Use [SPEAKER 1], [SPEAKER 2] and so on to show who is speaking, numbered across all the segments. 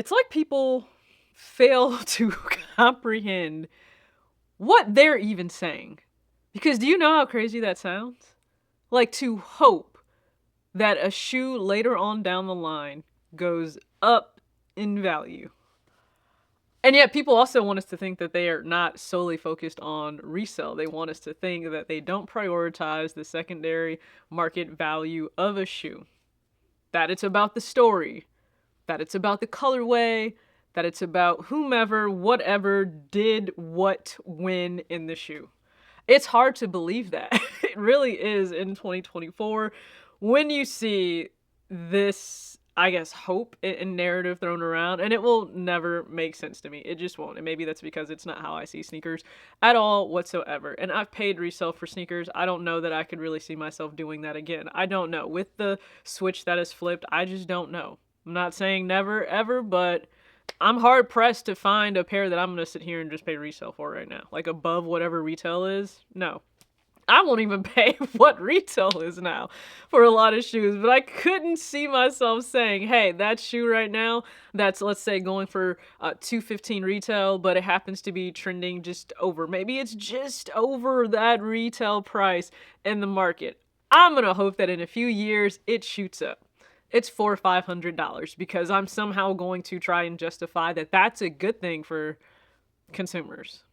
[SPEAKER 1] It's like people fail to comprehend what they're even saying. Because do you know how crazy that sounds? Like to hope that a shoe later on down the line goes up in value. And yet people also want us to think that they are not solely focused on resale. They want us to think that they don't prioritize the secondary market value of a shoe. That it's about the story, that it's about the colorway, that it's about whomever, whatever did what when in the shoe. It's hard to believe that. It really is in 2024 when you see this, I guess, hope and narrative thrown around, and it will never make sense to me. It just won't. And maybe that's because it's not how I see sneakers at all whatsoever. And I've paid resale for sneakers. I don't know that I could really see myself doing that again. I don't know. With the switch that is flipped, I just don't know. I'm not saying never, ever, but I'm hard pressed to find a pair that I'm going to sit here and just pay resale for right now. Like above whatever retail is. No. I won't even pay what retail is now for a lot of shoes, but I couldn't see myself saying, hey, that shoe right now, that's, let's say, going for $215 retail, but it happens to be trending just over. Maybe it's just over that retail price in the market. I'm going to hope that in a few years it shoots up. It's $400 or $500 because I'm somehow going to try and justify that that's a good thing for consumers.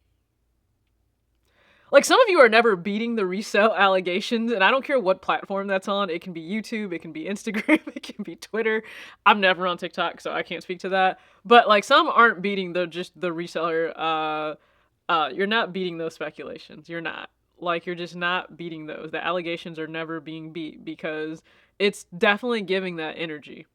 [SPEAKER 1] Like, some of you are never beating the resale allegations, and I don't care what platform that's on. It can be YouTube, it can be Instagram, it can be Twitter. I'm never on TikTok, so I can't speak to that. But, like, some aren't beating the reseller. You're not beating those speculations. You're not. Like, you're just not beating those. The allegations are never being beat because it's definitely giving that energy.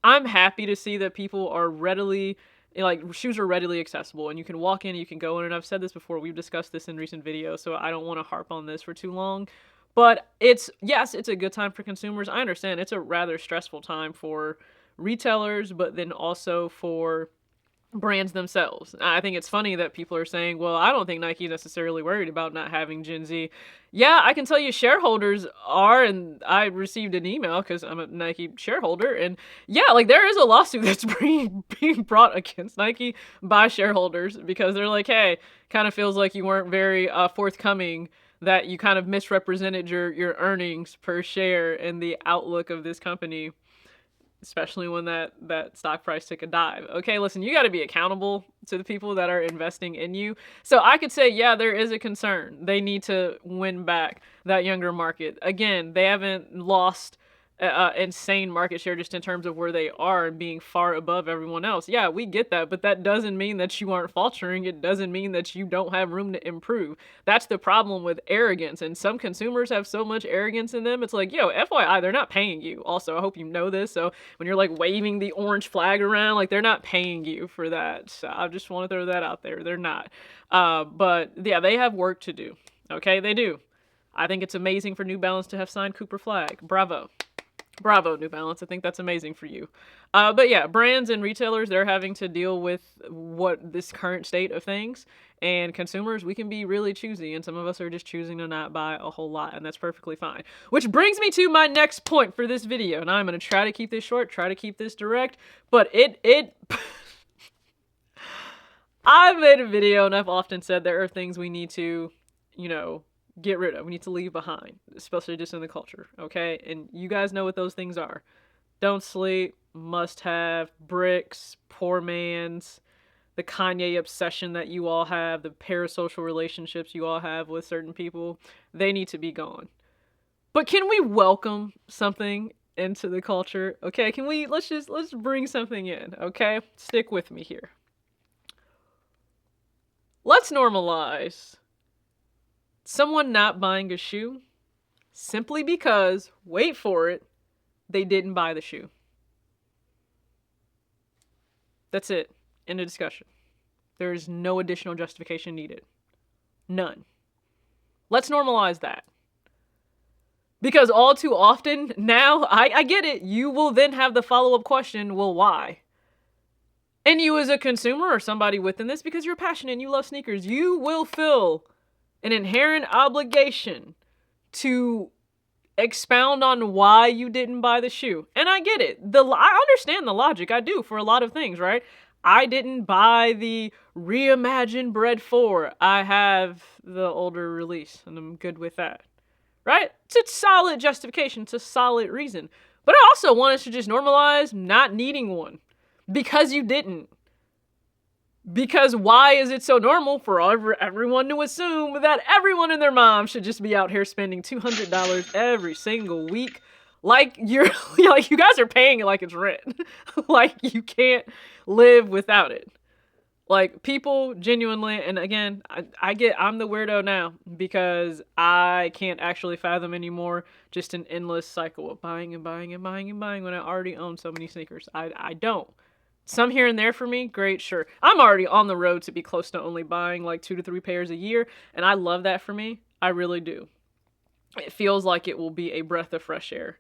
[SPEAKER 1] I'm happy to see that people are readily, like, shoes are readily accessible and you can walk in, you can go in, and I've said this before, we've discussed this in recent videos, so I don't want to harp on this for too long. But yes, it's a good time for consumers. I understand it's a rather stressful time for retailers, but then also for brands themselves. I think it's funny that people are saying, well, I don't think Nike necessarily worried about not having Gen Z. Yeah, I can tell you shareholders are, and I received an email because I'm a Nike shareholder, and yeah, like there is a lawsuit that's being brought against Nike by shareholders because they're like, hey, kind of feels like you weren't very forthcoming, that you kind of misrepresented your earnings per share and the outlook of this company, especially when that stock price took a dive. Okay, listen, you got to be accountable to the people that are investing in you. So I could say, yeah, there is a concern. They need to win back that younger market. Again, they haven't lost insane market share just in terms of where they are and being far above everyone else. Yeah, we get that, but that doesn't mean that you aren't faltering. It doesn't mean that you don't have room to improve. That's the problem with arrogance, and some consumers have so much arrogance in them. It's like, yo, FYI, they're not paying you. Also, I hope you know this. So when you're like waving the orange flag around, like they're not paying you for that. So I just want to throw that out there. They're not. But yeah, they have work to do. Okay, they do. I think it's amazing for New Balance to have signed Cooper Flag. Bravo. Bravo, New Balance. I think that's amazing for you. But yeah, brands and retailers, they're having to deal with what this current state of things. And consumers, we can be really choosy, and some of us are just choosing to not buy a whole lot, and that's perfectly fine. Which brings me to my next point for this video, and I'm going to try to keep this short, try to keep this direct, but I've made a video, and I've often said there are things we need to, get rid of. We need to leave behind, especially just in the culture, okay? And you guys know what those things are. Don't sleep, must have, bricks, poor man's, the Kanye obsession that you all have, the parasocial relationships you all have with certain people. They need to be gone. But can we welcome something into the culture? Okay, let's bring something in, okay? Stick with me here. Let's normalize someone not buying a shoe simply because, wait for it, they didn't buy the shoe. That's it. End of discussion. There is no additional justification needed. None. Let's normalize that. Because all too often now, I get it, you will then have the follow-up question, well, why? And you as a consumer or somebody within this, because you're passionate and you love sneakers, you will feel an inherent obligation to expound on why you didn't buy the shoe. And I get it. I understand the logic. I do for a lot of things, right? I didn't buy the reimagined Bread 4. I have the older release, and I'm good with that. Right? It's a solid justification. It's a solid reason. But I also want us to just normalize not needing one. Because you didn't. Because why is it so normal for everyone to assume that everyone and their mom should just be out here spending $200 every single week? Like like you guys are paying it like it's rent. Like you can't live without it. Like people genuinely, and again, I'm the weirdo now because I can't actually fathom anymore just an endless cycle of buying and buying and buying and buying when I already own so many sneakers. I don't. Some here and there for me, great, sure. I'm already on the road to be close to only buying like 2 to 3 pairs a year, and I love that for me. I really do. It feels like it will be a breath of fresh air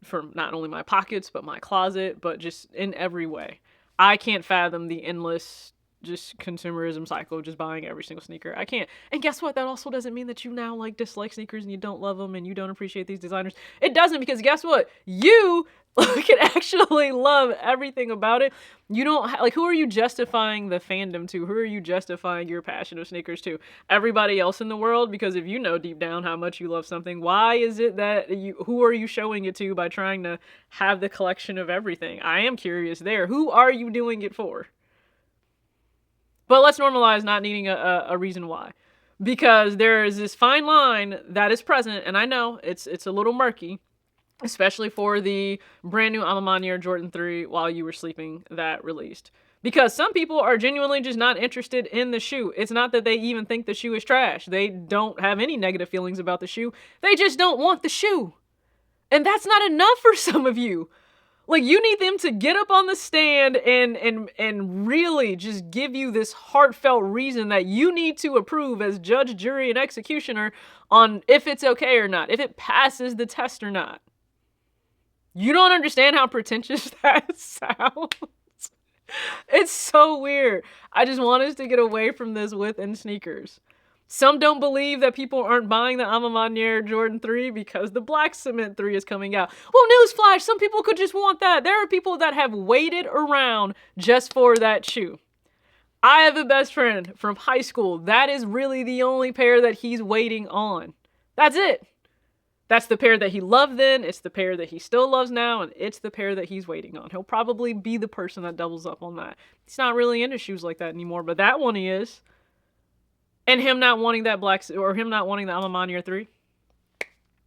[SPEAKER 1] for not only my pockets, but my closet, but just in every way. I can't fathom the endless just consumerism cycle of just buying every single sneaker. I can't. And guess what? That also doesn't mean that you now like dislike sneakers and you don't love them and you don't appreciate these designers. It doesn't, because guess what? You can actually love everything about it. You don't like, who are you justifying the fandom to? Who are you justifying your passion of sneakers to? Everybody else in the world? Because if you know deep down how much you love something, why is it that who are you showing it to by trying to have the collection of everything? I am curious there. Who are you doing it for? But let's normalize not needing a reason why. Because there is this fine line that is present, and I know it's a little murky, especially for the brand new Alma Mater Jordan 3 While You Were Sleeping that released. Because some people are genuinely just not interested in the shoe. It's not that they even think the shoe is trash. They don't have any negative feelings about the shoe. They just don't want the shoe. And that's not enough for some of you. Like, you need them to get up on the stand and really just give you this heartfelt reason that you need to approve as judge, jury, and executioner on if it's okay or not, if it passes the test or not. You don't understand how pretentious that sounds. It's so weird. I just want us to get away from this within sneakers. Some don't believe that people aren't buying the Alma Mater Jordan 3 because the Black Cement 3 is coming out. Well, newsflash, some people could just want that. There are people that have waited around just for that shoe. I have a best friend from high school. That is really the only pair that he's waiting on. That's it. That's the pair that he loved then. It's the pair that he still loves now. And it's the pair that he's waiting on. He'll probably be the person that doubles up on that. He's not really into shoes like that anymore, but that one he is. And him not wanting that him not wanting the Alma Mater 3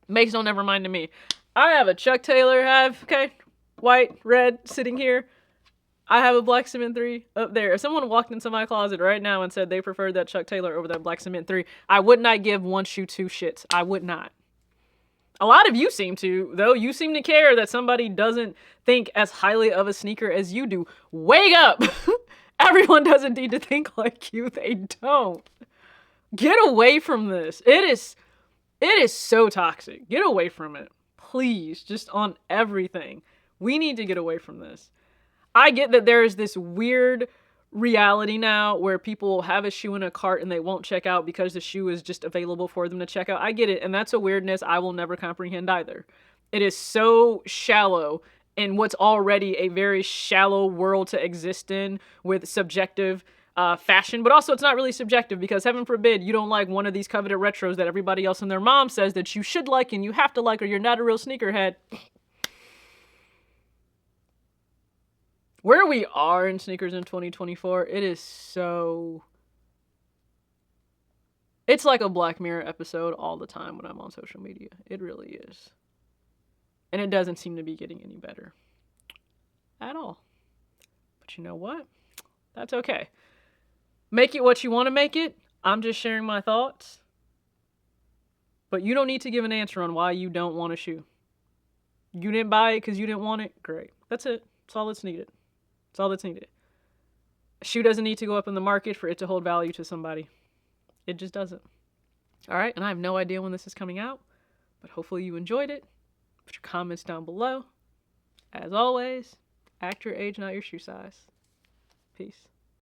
[SPEAKER 1] makes no never mind to me. I have a Chuck Taylor, white, red, sitting here. I have a Black Cement 3 up there. If someone walked into my closet right now and said they preferred that Chuck Taylor over that Black Cement 3, I would not give one shoe 2 shits. I would not. A lot of you seem to, though. You seem to care that somebody doesn't think as highly of a sneaker as you do. Wake up! Everyone doesn't need to think like you. They don't. Get away from this. It is so toxic. Get away from it. Please, just on everything. We need to get away from this. I get that there is this weird reality now where people have a shoe in a cart and they won't check out because the shoe is just available for them to check out. I get it. And that's a weirdness I will never comprehend either. It is so shallow in what's already a very shallow world to exist in with subjective fashion, but also it's not really subjective because heaven forbid you don't like one of these coveted retros that everybody else and their mom says that you should like and you have to like or you're not a real sneakerhead. Where we are in sneakers in 2024, it is so... It's like a Black Mirror episode all the time when I'm on social media. It really is. And it doesn't seem to be getting any better. At all. But you know what? That's okay. Make it what you want to make it. I'm just sharing my thoughts. But you don't need to give an answer on why you don't want a shoe. You didn't buy it because you didn't want it? Great. That's it. That's all that's needed. That's all that's needed. A shoe doesn't need to go up in the market for it to hold value to somebody. It just doesn't. All right? And I have no idea when this is coming out. But hopefully you enjoyed it. Put your comments down below. As always, act your age, not your shoe size. Peace.